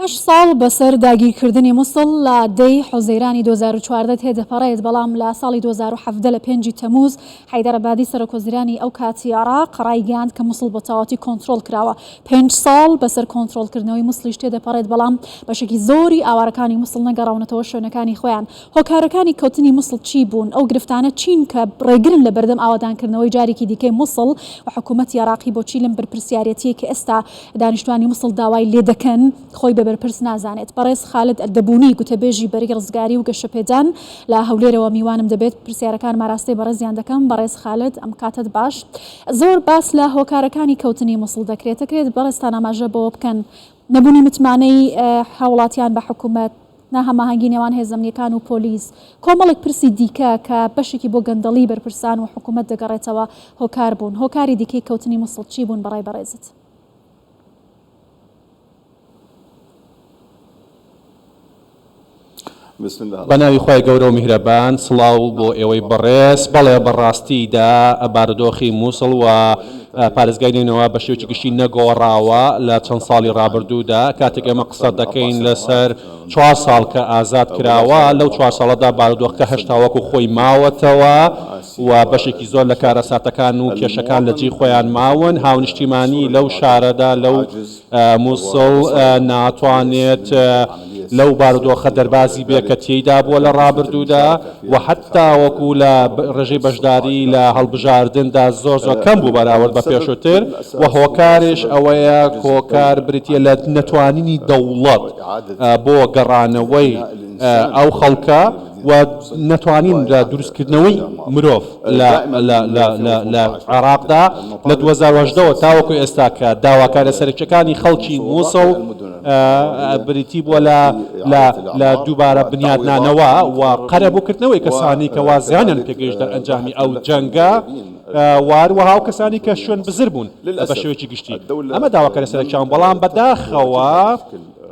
هەشت ساڵ بەسەر داگیرکردنی مووسڵ لە دەی حوزەیرانی 2014 تێدەپەڕێت، بەڵام لە ساڵی 2017 لە 5 تەمووز حەیدەر عەبادی سەرۆکوەزیرانی ئەو کاتی عێراق ڕایگەیاند کە مووسڵ بە تەواوەتی کۆنتڕۆڵ کراوە. 5 ساڵ بەسەر کۆنتڕۆڵکردنەوەی مووسڵیش تێدەپەڕێت، بەڵام بەشێکی زۆری ئاوارەکانی مووسڵ نەگەڕاونەتەوە شوێنەکانی خۆیان. هۆکارەکانی کەوتنی مووسڵ چی بوون؟ ئەو گرفتانە چین کە ڕێگرن لە بەردەم ئاوادانکردنەوەی جارێکی دیکەی مووسڵ و حکوومەتی عێراقی بۆچی لەم بەرپرسیارەتیە کە ئێستا دانیشتوانی مووسڵ داوای لێ دەکەن خۆی بە بەرپرس نازانێت. بەڕێز خالد ئەردەبوونی گوتەبێژی بەرگی ڕزگاری و گەشەپێدان لە هەولێرەوە میوانم دەبێت پرسیارەکان ماراستەی بەڕێزیان دەکەم. بەڕێز خالد، ئەم کاتت باش. زۆر باس لە هۆکارەکانی کەوتنی مووسڵ دەکرێت بەڕێستان ئاماژە بەوە بکەن نەبوونی متمانەی هاوڵاتیان بە حکوومەت، ناهەماهەنگی نێوان هێزەمنیەکان و پۆلیس، کۆمەڵێک پرسی دیکە کە بەشێکی بۆ گەندەڵی بەرپرسان و حکوومەت دەگەڕێتەوە هۆکار بوون. هۆکاری دیکەی کەوتنی مووسڵ چی بوون بەڕای بەڕێزت؟ بەناوی خۆی گەورە و میهرەبان، سڵاو بۆ ئێوەی بەڕێز. بەڵێ بەڕاستیدا بارودۆخی مووسڵ و پارێزگاینەوە بە شێوەیەکی گشتی نەگۆڕاوە لە چەند ساڵی ڕابردوودا. کاتێک ئێمە قسە دەکەین لەسەر 4 ساڵ کە ئازاد کراوە، لەو 4 ساڵەدا بارودۆخەکە هەشتا وەکو خۆی ماوەتەوە و بەشێکی زۆر لە کارەساتەکان و کێشەکان لە جێی خۆیان ماون. هاونیشتیمانی لەو شارەدا لەو مووسڵ ناتوانێت لەو بارودۆخە دەربازی بێ کە تێیدا بووە لە ڕابردوودا و حتا وەکو لە ڕێژەی بەشداری لە هەڵبژاردندا زۆر کەم بوو بەراورد بە پێشووتر. و هۆکارش ئەوەیە کۆکار بریتە لە نەتوانینی دەوڵەت بۆ گەڕانەوەی ئەو خەڵکە و نەتوانین لە دروستکردنەوەی مرۆڤ لە عێراقدا لە 2018ەوە تاوەکو ئێستا کە داواکارە سەرچەکانی خەڵکی مووسڵ بریتی بووە لە دووبارە بنیادنانەوە و قەرەبووکردنەوەی کەسانی کە وازیانیان پێگەیشتە ئەنجامی ئەو جەنگە، واروەها و کەسانی کە شوێن بزر بوون بە شێوەیەکی گشتی. ئەمە داواکارە سەرچەکان، بەڵام بەداخەوە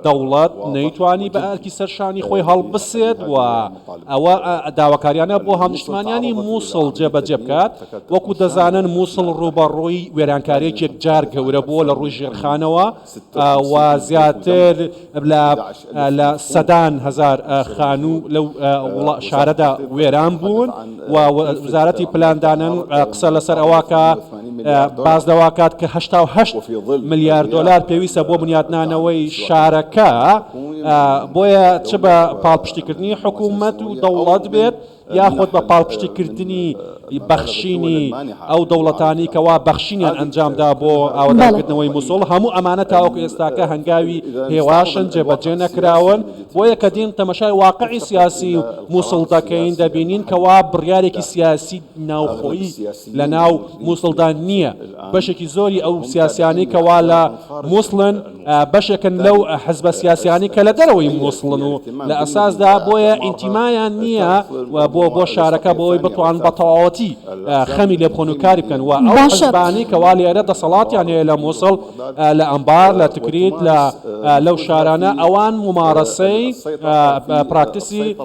دەوڵەت نەیتوانی بە ئەرکی سەرشانی خۆی هەڵبسێت و ئەوە داواکاریانە بۆ هەمنیشتمانیانی مووسڵ جێبەجێ بکات. وەکو دەزانن مووسڵ ڕوبەڕووی وێرانکاریەکێک جار گەورە بووە لە ڕووی ژێرخانەوە و زیاتر لە سەدان هەزار خانوو لەو شارەدا وێران بوون و وزارەتی پلاندانن قسە لەسەر ئەوەکە باز دەواکات کە 88 ملیارد دۆلار پێویستە بۆ بنیادنانەوەی شارەکە. بۆیە چ بە پاڵپشتیکردنی حکوومەت و دەوڵەت بێت یاخۆت بە پاڵپشتیکردنی بەخشینی ئەو دەوڵەتانی کەوا بەخشینیان ئەنجامدا بۆ ئاوادانکردنەوەی مووسڵ، هەموو ئەمانە تاوەکو ئێستاکە هەنگاوی هێواشن، جێبەجێ نەکراون. بۆیە کە دین تەمەشای واقعی سیاسی مووسڵ دەکەین دەبینین کەوا بڕیارێکی سیاسی ناوخۆیی لە ناو مووسڵدا نییە. بەشێکی زۆری ئەو سیاسیانی کەوا لە مووسڵن بەشێکن لەو حزبە سیاسیانی کە لە دەرەوەی مووسڵن و لە ئەساسدا بۆیە ئینتیمایان نییە بۆ شارەکە بۆی بتوان بە تەواوەتی خەمی لێ بخۆن و کاری بکەن. و ئەو حزبانی کەوا لێرە دەسەڵاتیان هەیە لە مووسڵ، لە ئەمبار، لە تکریت، لەو شارانە، ئەوان ممارەسەی پراکتیسی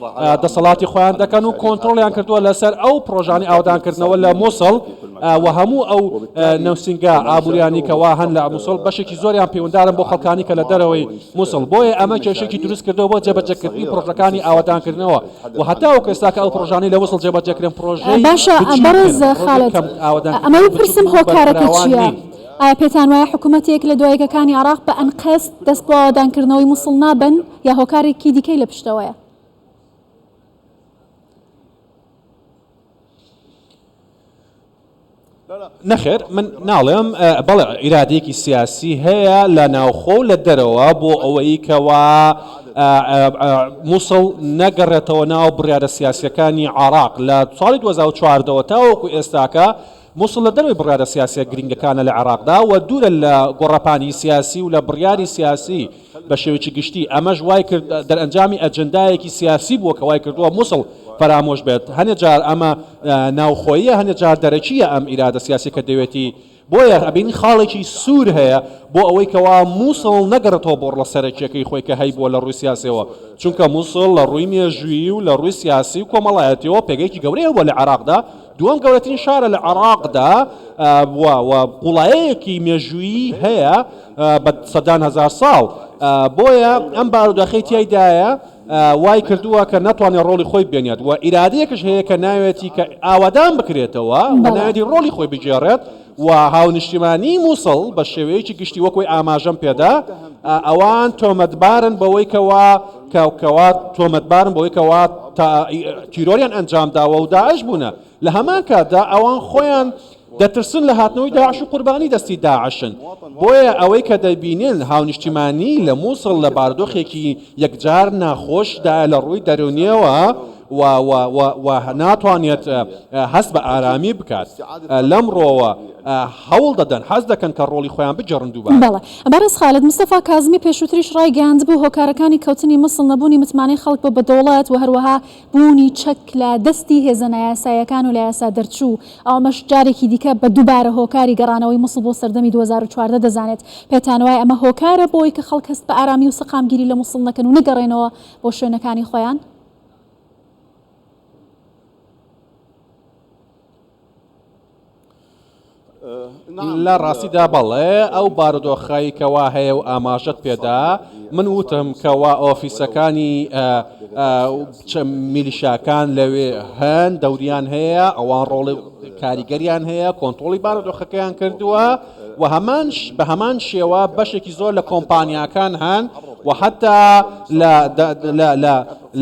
دەسەڵاتی خۆیان دەکەن و کۆنتڕۆڵیان کردووە لەسەر ئەو پرۆژانی ئاوادانکردنەوە لە مووسڵ و هەموو ئەو نەوسنگە ئابووریانی کەوا هەن لە مووسڵ بەشێکی زۆریان پەیوەنددارن بۆ خەڵکانی کە لە دەرەوەی مووسڵ. بۆیە ئەمە کێشێکی دروست کردەوە بۆ جێبەجێکردنی پرۆژەکانی ئاوادانکردنەوە و هەتا وەکو ئێستا کە ئەو پرۆژانەی لە مووسڵ جێبەجێکردن پرۆژەی باشە. بەڕێز خالد، ئەمە بپرسم هۆکارەکە چییە؟ ئایا پێتان وایە حکوومەتێک لە دوایەکەکانی عێراق بە ئەنقەست دەست بۆ ئاوادانکردنەوەی مووسڵ نابن یا هۆکارێکی دیکەی لە پشتەوەیە؟ نەخێر، من ناڵێم بەڵێ ئیرادەیەکی سیاسی هەیە لە ناوخۆ و لە دەرەوە بۆ ئەوەی کەوا مووسڵ نەگەڕێتەوە ناو بڕیارە سیاسیەکانی عێراق. لە ساڵی 2014ەوە تاوەکو ئێستاکە مووسڵ لە دەروی بڕیارە سیاسیە گرنگەکانە لە عێراقدا و دوورە لە گۆڕەپانی سیاسی و لە بڕیاری سیاسی بە شێوەیەکی گشتی. ئەمەش وای کرد دەرئەنجامی ئەجەندایەکی سیاسی بووە کە وای کردووە مووسڵ فرامۆش بێت. هەنێ جار ئەمە ناوخۆییە، هەنێ جار دەرەکیە ئەم ئیرادە سیاسی کە دەوێتی بۆیە ئەبینی خاڵێکی سوور هەیە بۆ ئەوەی کەوا مووسڵ نەگەڕێتەوە بۆ ڕە سەرەکیەکەی خۆی کە هەی بۆ لە ڕووی سیاسەوە چونکە مووسڵ لە ڕووی مێژووی و لە ڕووی سیاسی و کۆمەڵایەتیەوە پێگەیەکی گەورەیە بۆ لە عێراقدا دووەم گەورەترین شارە لە عێراقدا وڵایەیەکی مێژوویی هەیە بە سەدان هەزار ساڵ بۆیە ئەم بارودۆخەی تیایدایە وای کردووە کە ناتوانێت ڕۆڵی خۆی بێنێت و ئیرادەیەکش هەیە کە ناوێتی کە ئاوادان بکرێتەوە و ناوێتی ڕۆڵی خۆی بگێڕێت و هاونیشتیمانی مووسڵ بە شێوەیەکی گشتی وەکوی ئاماژەم پێدا ئەوان تۆمەتبارن بەوەی کەوا تۆمەتبارن بەوەی کەوا تیرۆریان ئەنجامداوە و داعش بوونە لە هەمان کاتدا ئەوان خۆیان دەترسن لە هاتنەوەی داعش و قوربانی دەستی داعشن بۆیە ئەوەی کە دەبینن هاونیشتیمانی لە مووسڵ لە بارودۆخێکی یەکجار ناخۆشدا لە ڕووی دەرونیەوە و ناتوانێت هەست بە ئارامی بکات لەمڕۆوە هەوڵ دەدەن حەز دەکەن کە ڕۆڵی خۆیان بجێڕن دووبارە. بەڵێ بەڕێز خالد مستەفا کازمی پێشووتریش ڕایگەاند بوو هۆکارەکانی کەوتنی مەسڵ نەبوونی متمانەی خەڵک بە بەدەوڵەت و هەروەها بوونی چەک لە دەستی هێزە نایاساییەکان و لە یاسا دەرچوو ئەوەش جارێکی دیکە بە دووبارە هۆکاری گەڕانەوەی مەسڵ بۆ سەردەمی 2014 دەزانێت پێتانوای ئەمە هۆکارە بۆی کە خەڵک هەست بە ئارامی و سەقامگیری لە مەسڵ نەکەن و نەگەڕێنەوە بۆ شوێنەکانی خۆیان. لە ڕاستیدا بەڵێ ئەو بارودۆخایی کەوا هەیە و ئاماژەت پێدا من وتم کەوا ئۆفیسەکانی میلیشاکان لەوێ هەن دەوریان هەیە ئەوان ڕۆڵی کاریگەریان هەیە کۆنتڕۆڵی بارودۆخەکەیان کردووە و بە هەمان شێوە بەشێکی زۆر لە کۆمپانیاکان هەن و حتا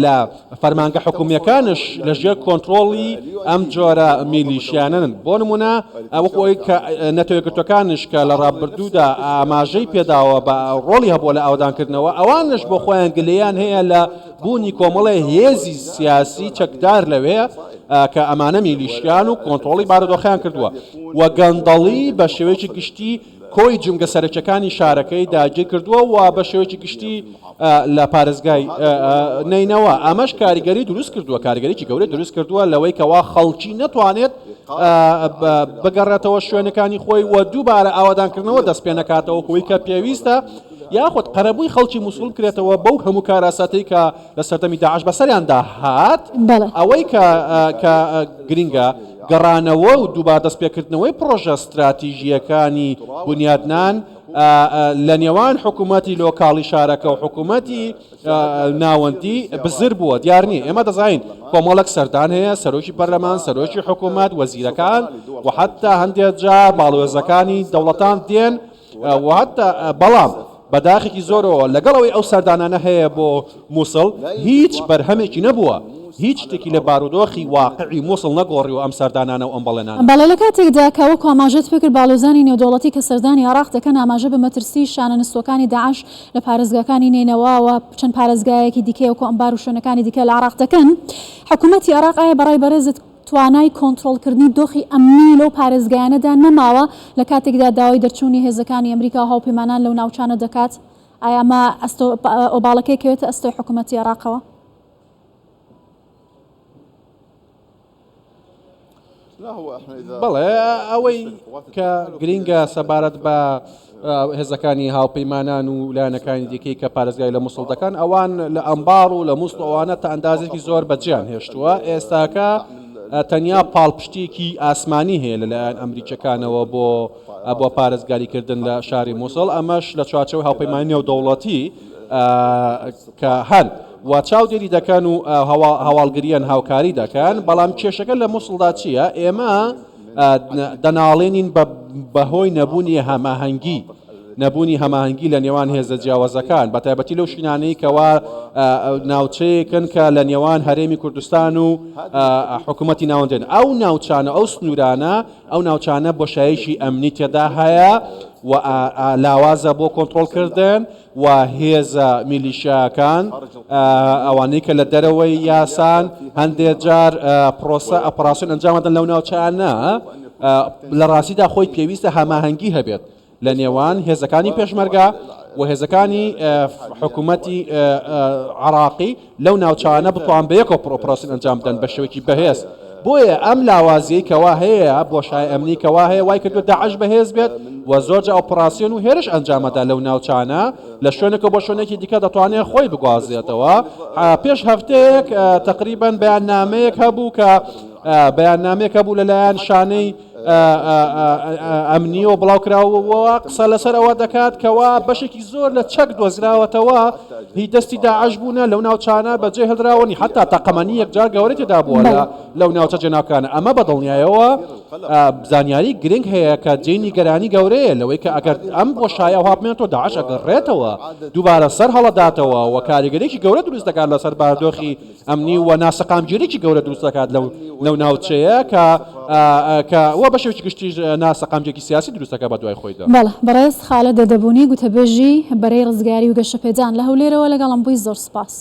لە فەرمانگە حکومیەکانش لەژێر کۆنتڕۆڵی ئەم جۆرە میلیشیانن بۆ نمونە وەکۆی کە نەتەوەیەکگرتوەکانش کە لە ڕابردوودا ئاماژەی پێداوە بە ڕۆڵی هەبووە لە ئاودانکردنەوە ئەوانش بۆ خۆیان گلەیان هەیە لە بوونی کۆمەڵی هێزی سیاسی چەکدار لەوێ کە ئەمانە میلیشیان و کۆنتڕۆڵی بارودۆخیان کردووە و گەندەڵی بە شێوەیەکی گشتی کۆی جنگە سەرچەکانی شارەکەی داگیر کردووە و بە شێوەیەکی گشتی لە پارێزگای نینەوە ئەمەش کاریگەری دروست کردووە کاریگەریی گەورە دروست کردووە لەوەی کەوا خەڵکی نەتوانێت بگەڕێتەوە شوێنەکانی خۆی و دووبارە ئاوادانکردنەوە دەست پێ نەکاتەوە خۆی کە پێویستە یاخود قەرەبووی خەڵکی مووسڵ بکرێتەوە بەو هەموو کاراساتەی کە لە سەردەمی داعش بەسەریاندا هات ئەوەی کە گرینگە گەڕانەوە و دووبارە دەستپێکردنەوەی پرۆژە استراتیژیەکانی بنیادنان لە نێوان حکوومەتی لۆکاڵی شارەکە و حکوومەتی ناوەندی بزر بووە دیار نییە ئێمە دەزانین کۆمەڵک سەردان هەیە سەرۆکی پەرلەمان سەرۆکی حکوومەت وەزیرەکان و حتا هەندێک جار باڵوێزەکانی دەوڵەتان دێن و حتا بەڵام بەداخێکی زۆرەوە لەگەڵەوەی ئەو سەردانانە هەیە بۆ مووسڵ هیچ بەرهەمێکی نەبووە هیچ شتێکی لە بارودۆخی واقعی مووسڵ نەگۆڕی و ئەم سەردانانە و ئەم بەڵێنانە بەڵێ لە کاتێکدا کەوە ئاماژەت پێکرد باڵۆزانی نێودەوڵەتی کە سەردانی عێراق دەکەن ئاماژە بە مەترسی شانەنستوەکانی داعش لە پارێزگاکانی نینەوە و چەند پارێزگایەکی دیکەیەوە ئەمبار و شوێنەکانی دیکە لە عێراق دەکەن حکوومەتی عێراق ئایا بەڕای بەڕێزت توانای کۆنتڕۆڵکردنی دۆخی ئەمنی لەو پارێزگایانەدا نەماوە لە کاتێکدا داوای دەرچوونی هێزەکانی ئەمریکا هاوپەیمانان لەو ناوچانە دەکات ئایا ئەمە ئۆباڵەکەی کەوێتە ئەستۆی حکوومەتی عێراقەوە؟ بەڵێ ئەوەی کە گرینگە سەبارەت بە هێزەکانی هاوپەیمانان و لایەنەکانی دیکەی کە پارێزگای لە مووسڵ دەکەن ئەوان لە ئەمبار و لە مووسڵ ئەوانە تا ئەندازێکی زۆر بەجیان هێشتووە ئێستاکە تەنیا پاڵپشتێکی ئاسمانی هەیە لەلایەن ئەمریکەکانەوە بۆ پارێزگاریکردن لە شاری مووسڵ ئەمەش لە چوارچەوەی هاوپەیمانی نێودەوڵەتی کە هەن و چاودێری دەکەن و هەواڵگریان هاوکاری دەکەن بەڵام کێشەکە لە مووسڵدا چییە؟ ئێمە دەناڵێنین بەهۆی نەبوونی هەماهەنگی لە نێوان هێزە جیاوازەکان بە تایبەتی لەو شینانەی کەوا ناوچەیەکن کە لە نێوان هەرێمی کوردستان و حکوومەتی ناوەندێن ئەو ناوچانە ئەو سنوورانە ئەو ناوچانە بۆشایشی ئەمنی تێدا هەیە و لاوازە بۆ کۆنتڕۆڵکردن و هێزە میلیشیاکان ئەوانەی کە لە دەرەوەی یاسان هەندێک جار پرۆسە ئەپراسیۆن ئەنجامدەن لەو ناوچانە لە ڕاستیدا خۆی پێویستە هەماهەنگی هەبێت لە نێوان هێزەکانی پێشمەرگە و هێزەکانی حکوومەتی عێراقی لەو ناوچانە بتوان بە یەکەوە ئۆپراسیۆن ئەنجام بدەن بە شێوەیەکی بەهێز بۆیە ئەم لاوازیەی کەوا هەیە بۆشای ئەمنی کەوا هەیە وای کردو داعش بەهێز بێت و زۆرجە ئۆپراسیۆن و هێرش ئەنجامەدا لەو ناوچانە لە شوێنێکە بۆ شوێنێکی دیکە دەتوانێت خۆی بگوازێتەوە. پێش هەفتەیەک تقریبا بەیاننامەیەک هەبوو کە بەیاننامەیەک هەبوو لەلایەن شانەی ئەمنی و بڵاوکراوەوە قسە لەسەر ئەوە دەکات کەوا بەشێکی زۆر لە چەک دۆزراوەتەوە هی دەستی داعش بوونە لەو ناوچانە بەجێ هەڵدراوەنی حتا تاقەمەنی یەکجار گەورەتێدا بووە لەو ناوچە جێناوکانە. ئەمە بەدڵنیایەوە بزانیاری گرنگ هەیە کە جێی نیگەرانی گەورەیە لەوەی کە ئەگەر ئەم بۆشایە هاپمێنێتەوە داعش ئەگەڕێتەوە دووبارە سەر هەڵەداتەوە و کاریگەرێکی گەورە دروست دەکات لەسەر بارودۆخی ئەمنی و ناسەقامگیریی گەورە دروست دەکات لەو ناوچەیە کە وە بەشێکی گشتیش ناسەقامجێکی سیاسی دروستەکە بە دوای خۆیدا. بەڵێ بەڕێز خالە دەدەبوونی گوتەبێژی بەرەی ڕزگاری و گەشەپێدان لە هەولێرەوە لەگەڵم بووی زۆر سپاس.